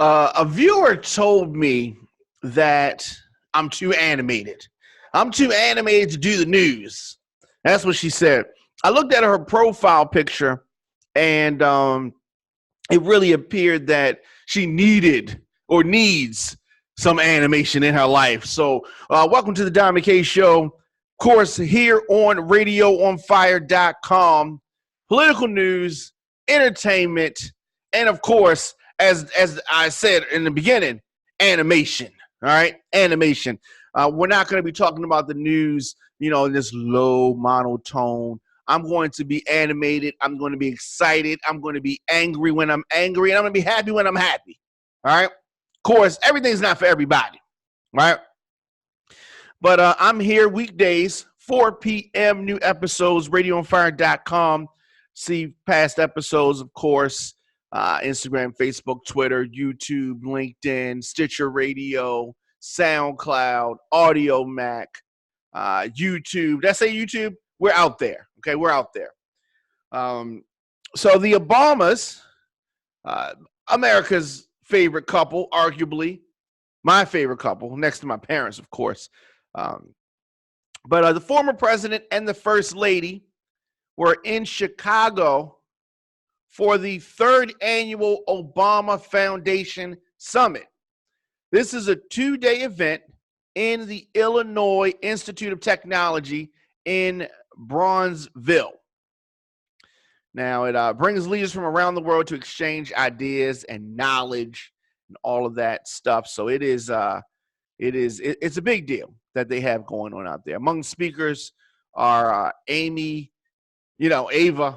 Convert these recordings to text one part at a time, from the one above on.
A viewer told me that I'm too animated. I'm too animated to do the news. That's what she said. I looked at her profile picture, and it really appeared that she needed or needs some animation in her life. So, welcome to the Don McKay Show. Of course, here on RadioOnFire.com, political news, entertainment, and of course, as I said in the beginning, animation. All right, animation. We're not going to be talking about the news, in this low monotone. I'm going to be animated. I'm going to be excited. I'm going to be angry when I'm angry, and I'm going to be happy when I'm happy. All right. Of course, everything's not for everybody. Right. But I'm here weekdays, 4 p.m. New episodes, RadioOnFire.com. See past episodes, of course. Instagram, Facebook, Twitter, YouTube, LinkedIn, Stitcher Radio, SoundCloud, Audio Mac, YouTube. Did I say YouTube? We're out there. Okay, we're out there. So the Obamas, America's favorite couple, arguably my favorite couple, next to my parents, of course. But the former president and the first lady were in Chicago for the third annual Obama Foundation Summit. This is a 2-day event in the Illinois Institute of Technology in Bronzeville. Now, it brings leaders from around the world to exchange ideas and knowledge and all of that stuff. So it's a big deal that they have going on out there. Among speakers are Ava,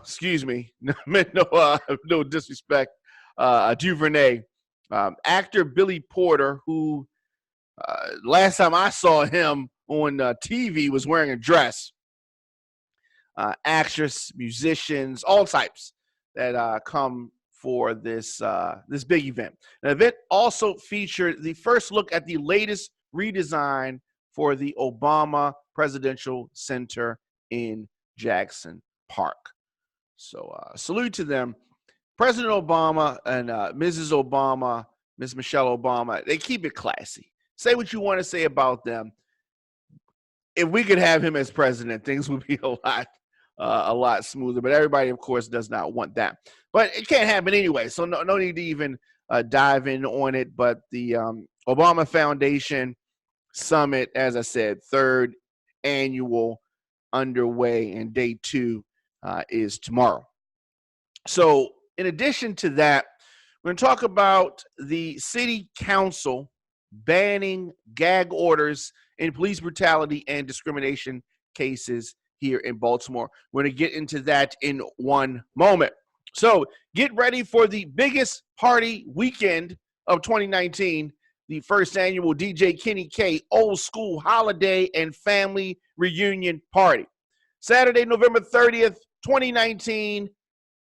excuse me, no disrespect, DuVernay, actor Billy Porter, who last time I saw him on TV was wearing a dress. Actress, musicians, all types that come for this big event. The event also featured the first look at the latest redesign for the Obama Presidential Center in Jackson Park. So salute to them. President Obama and Mrs. Obama, Miss Michelle Obama, they keep it classy. Say what you want to say about them. If we could have him as president, things would be a lot smoother. But everybody, of course, does not want that. But it can't happen anyway, so no need to even dive in on it. But the Obama Foundation Summit, as I said, third annual underway, and day 2 is tomorrow. So in addition to that, we're going to talk about the city council banning gag orders in police brutality and discrimination cases here in Baltimore. We're going to get into that in one moment. So get ready for the biggest party weekend of 2019, the first annual DJ Kenny K Old School Holiday and Family Reunion Party. Saturday, November 30th, 2019,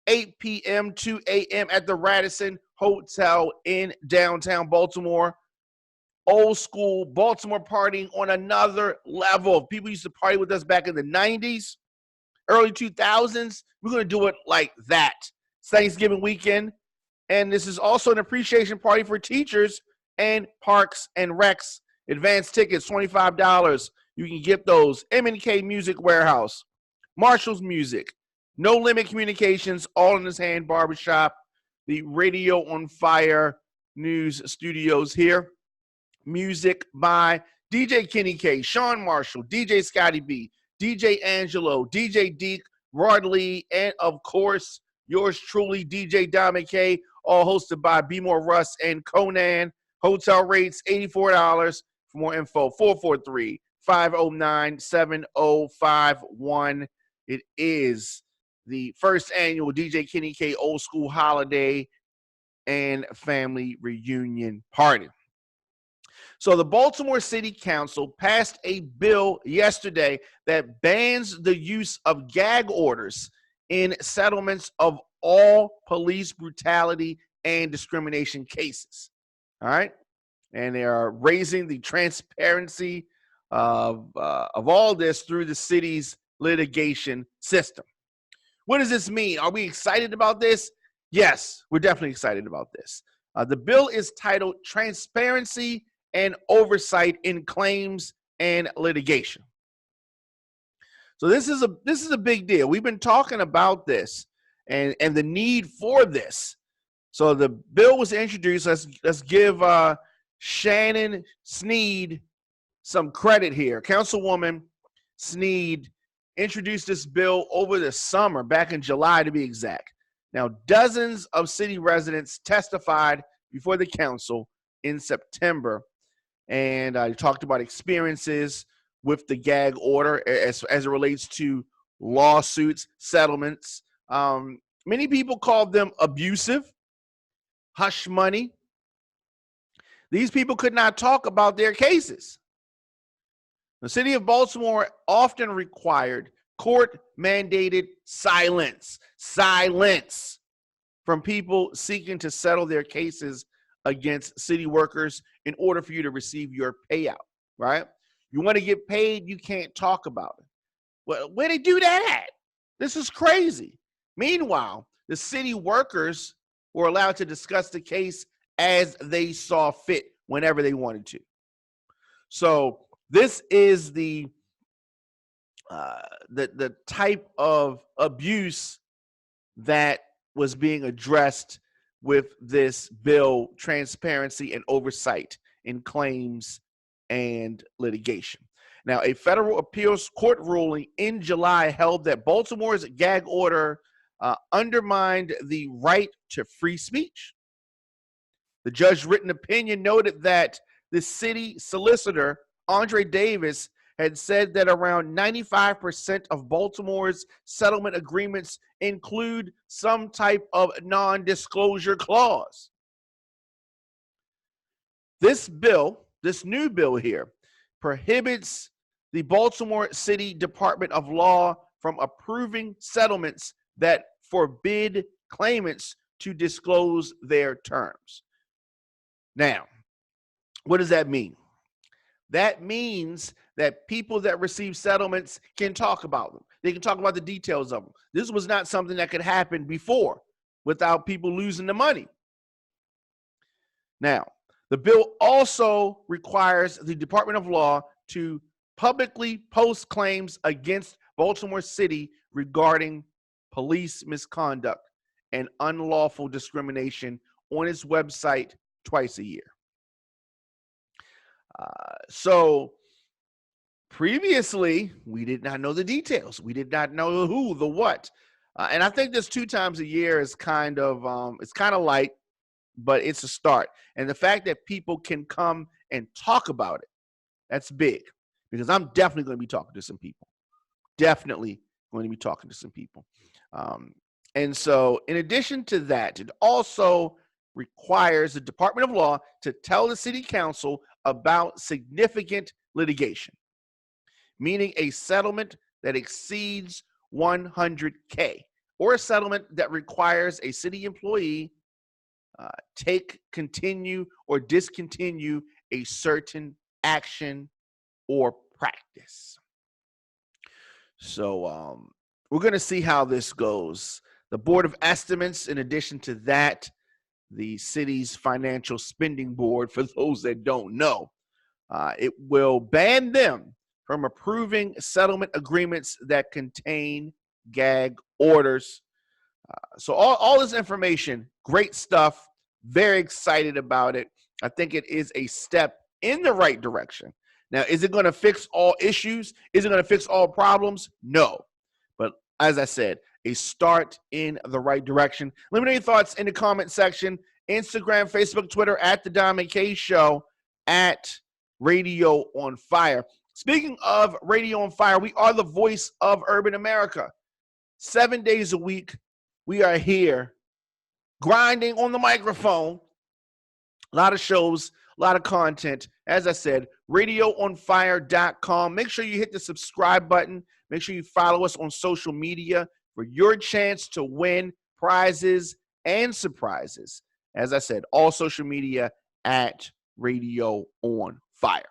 8 p.m. to 8 a.m. at the Radisson Hotel in downtown Baltimore. Old school Baltimore partying on another level. People used to party with us back in the 90s, early 2000s. We're going to do it like that. It's Thanksgiving weekend, and this is also an appreciation party for teachers and Parks and Recs. Advance tickets, $25. You can get those. M&K Music Warehouse, Marshall's Music, No Limit Communications, All in His Hand Barbershop, the Radio on Fire News Studios here. Music by DJ Kenny K, Sean Marshall, DJ Scotty B, DJ Angelo, DJ Deke, Rod Lee, and of course, yours truly, DJ Don McKay, all hosted by B More Russ and Conan. Hotel rates, $84. For more info, 443-509-7051. It is the first annual DJ Kenny K Old School Holiday and Family Reunion Party. So the Baltimore City Council passed a bill yesterday that bans the use of gag orders in settlements of all police brutality and discrimination cases. All right? And they are raising the transparency of all this through the city's litigation system. What does this mean? Are we excited about this? Yes, we're definitely excited about this. The bill is titled Transparency and Oversight in Claims and Litigation. So this is a big deal. We've been talking about this and the need for this. So the bill was introduced. Let's give Shannon Sneed some credit here. Councilwoman Sneed introduced this bill over the summer, back in July to be exact. Now, dozens of city residents testified before the council in September, and talked about experiences with the gag order as it relates to lawsuits, settlements. Many people called them abusive, hush money. These people could not talk about their cases. The city of Baltimore often required court-mandated silence from people seeking to settle their cases against city workers in order for you to receive your payout, right? You want to get paid, you can't talk about it. Well, where they do that at? This is crazy. Meanwhile, the city workers were allowed to discuss the case as they saw fit whenever they wanted to. So this is the type of abuse that was being addressed with this bill, Transparency and Oversight in Claims and Litigation. Now, a federal appeals court ruling in July held that Baltimore's gag order undermined the right to free speech. The judge's written opinion noted that the city solicitor, Andre Davis, had said that around 95% of Baltimore's settlement agreements include some type of non-disclosure clause. This new bill here, prohibits the Baltimore City Department of Law from approving settlements that forbid claimants to disclose their terms. Now, what does that mean? That means that people that receive settlements can talk about them. They can talk about the details of them. This was not something that could happen before without people losing the money. Now, the bill also requires the Department of Law to publicly post claims against Baltimore City regarding police misconduct and unlawful discrimination on its website twice a year. So previously, we did not know the details. We did not know the who, the what. And I think this 2 times a year is kind of, it's kind of light, but it's a start. And the fact that people can come and talk about it, that's big, because I'm definitely going to be talking to some people. Definitely going to be talking to some people. And so in addition to that, it also requires the Department of Law to tell the city council about significant litigation, meaning a settlement that exceeds $100K, or a settlement that requires a city employee take, continue, or discontinue a certain action or practice. So we're going to see how this goes. The Board of Estimates, in addition to that, the city's financial spending board, for those that don't know, it will ban them from approving settlement agreements that contain gag orders. So all this information, great stuff, very excited about it. I think it is a step in the right direction. Now, is it going to fix all issues? Is it going to fix all problems? No. But as I said, a start in the right direction. Let me know your thoughts in the comment section. Instagram, Facebook, Twitter, at The Diamond K Show, at Radio on Fire. Speaking of Radio on Fire, we are the voice of urban America. 7 days a week, we are here grinding on the microphone. A lot of shows, a lot of content. As I said, radioonfire.com. Make sure you hit the subscribe button. Make sure you follow us on social media for your chance to win prizes and surprises. As I said, all social media at Radio on Fire.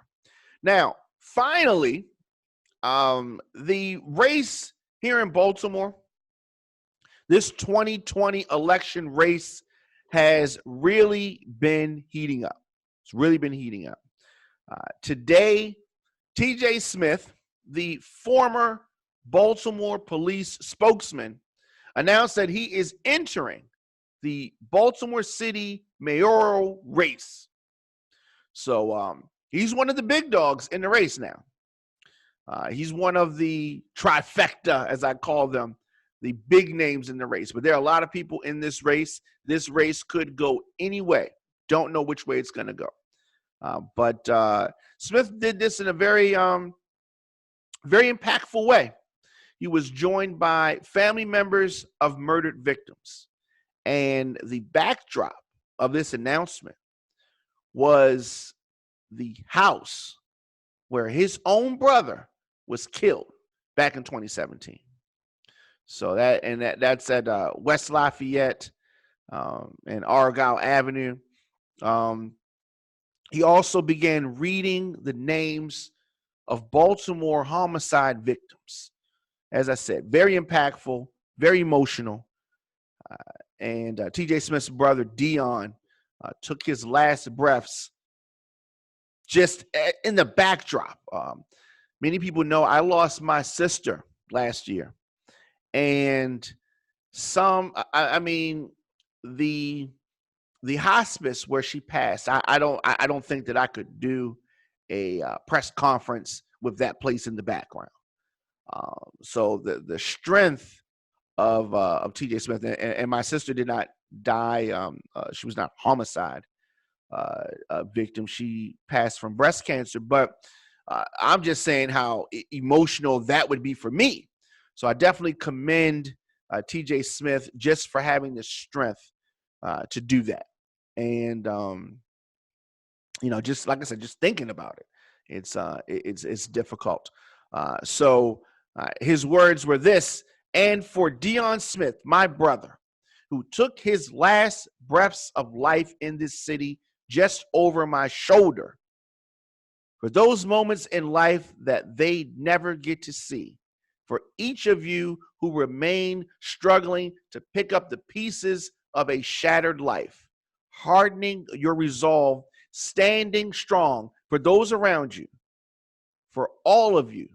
Now, finally, the race here in Baltimore, this 2020 election race, has really been heating up. It's really been heating up. Today, TJ Smith, the former Baltimore police spokesman, announced that he is entering the Baltimore City mayoral race. So he's one of the big dogs in the race now. He's one of the trifecta, as I call them, the big names in the race. But there are a lot of people in this race. This race could go any way. Don't know which way it's going to go. But Smith did this in a very impactful way. He was joined by family members of murdered victims. And the backdrop of this announcement was the house where his own brother was killed back in 2017. So that's at West Lafayette and Argyle Avenue. He also began reading the names of Baltimore homicide victims. As I said, very impactful, very emotional. And TJ Smith's brother, Dion, took his last breaths just in the backdrop. Many people know I lost my sister last year. And the hospice where she passed, I don't think that I could do a press conference with that place in the background. So the strength of TJ Smith, and my sister did not die. She was not homicide victim. She passed from breast cancer, but I'm just saying how emotional that would be for me. So I definitely commend TJ Smith just for having the strength to do that. And just like I said, just thinking about it, it's difficult. So his words were this: "And for Dion Smith, my brother, who took his last breaths of life in this city just over my shoulder, for those moments in life that they never get to see, for each of you who remain struggling to pick up the pieces of a shattered life, hardening your resolve, standing strong for those around you, for all of you,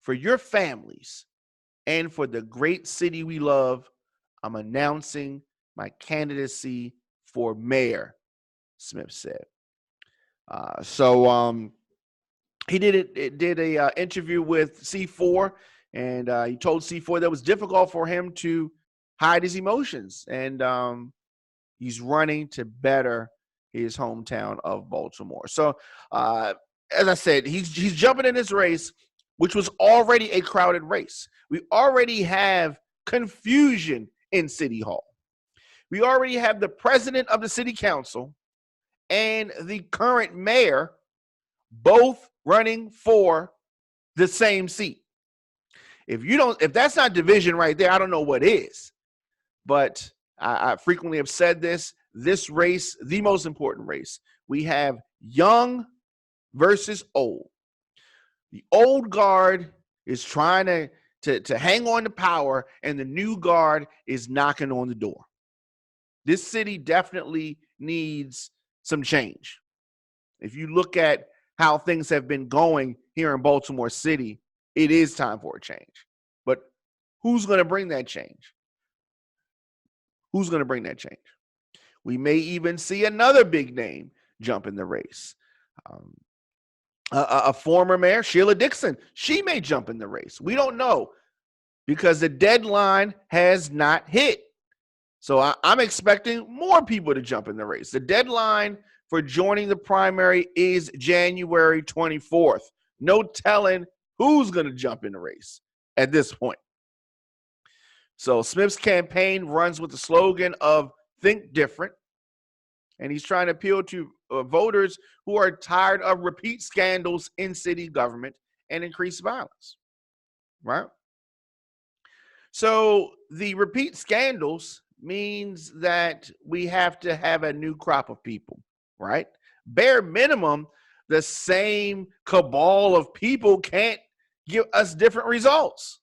for your families, and for the great city we love, I'm announcing my candidacy for mayor," Smith said. He did a interview with C4, and he told C4 that it was difficult for him to hide his emotions, and he's running to better his hometown of Baltimore. So, as I said, he's jumping in this race, which was already a crowded race. We already have confusion in City Hall. We already have the president of the city council and the current mayor both running for the same seat. If that's not division right there, I don't know what is. But I frequently have said this race, the most important race, we have young versus old. The old guard is trying to hang on to power, and the new guard is knocking on the door. This city definitely needs some change. If you look at how things have been going here in Baltimore City, it is time for a change. But who's going to bring that change? Who's going to bring that change? We may even see another big name jump in the race. A former mayor, Sheila Dixon, she may jump in the race. We don't know because the deadline has not hit. So I'm expecting more people to jump in the race. The deadline for joining the primary is January 24th. No telling who's going to jump in the race at this point. So Smith's campaign runs with the slogan of "Think Different," and he's trying to appeal to voters who are tired of repeat scandals in city government and increased violence, right? So the repeat scandals means that we have to have a new crop of people, right? Bare minimum, the same cabal of people can't give us different results.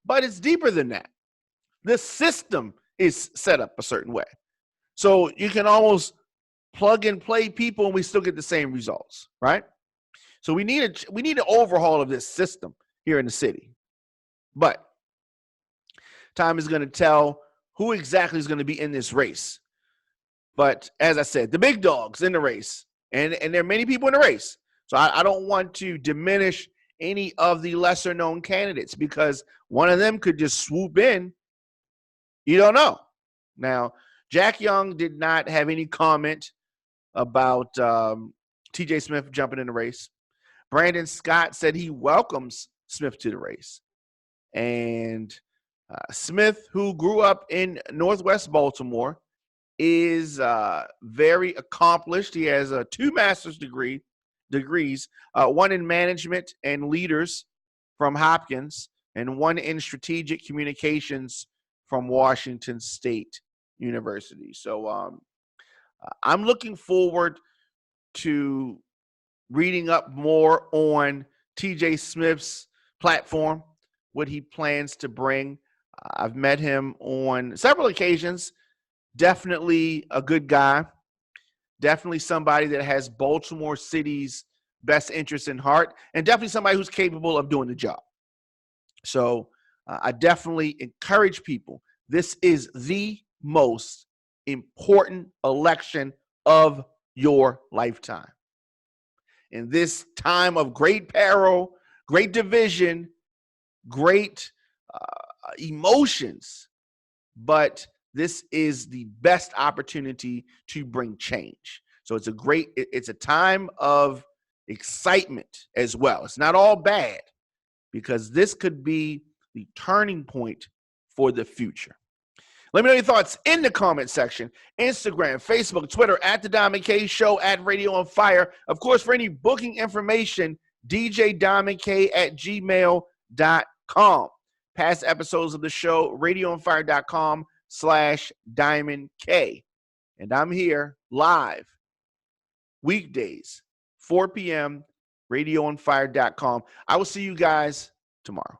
But it's deeper than that. The system is set up a certain way. So you can almost plug and play people and we still get the same results, right? So we need an overhaul of this system here in the city. But time is going to tell who exactly is going to be in this race. But as I said, the big dogs in the race, and there are many people in the race. So I don't want to diminish any of the lesser known candidates because one of them could just swoop in. You don't know. Now, Jack Young did not have any comment about TJ Smith jumping in the race. Brandon Scott said he welcomes Smith to the race. And Smith, who grew up in Northwest Baltimore, is very accomplished. He has 2 master's degrees, one in management and leaders from Hopkins, and one in strategic communications from Washington State University. So I'm looking forward to reading up more on TJ Smith's platform, what he plans to bring. I've met him on several occasions. Definitely a good guy. Definitely somebody that has Baltimore City's best interest in heart, and definitely somebody who's capable of doing the job. So I definitely encourage people. This is the most important election of your lifetime. In this time of great peril, great division, great emotions, but this is the best opportunity to bring change. So it's a time of excitement as well. It's not all bad because this could be the turning point for the future. Let me know your thoughts in the comment section. Instagram, Facebook, Twitter, at The Diamond K Show, at Radio on Fire. Of course, for any booking information, djdiamondk@gmail.com. Past episodes of the show, radioonfire.com/Diamond K. And I'm here live weekdays, 4 p.m., radioonfire.com. I will see you guys tomorrow.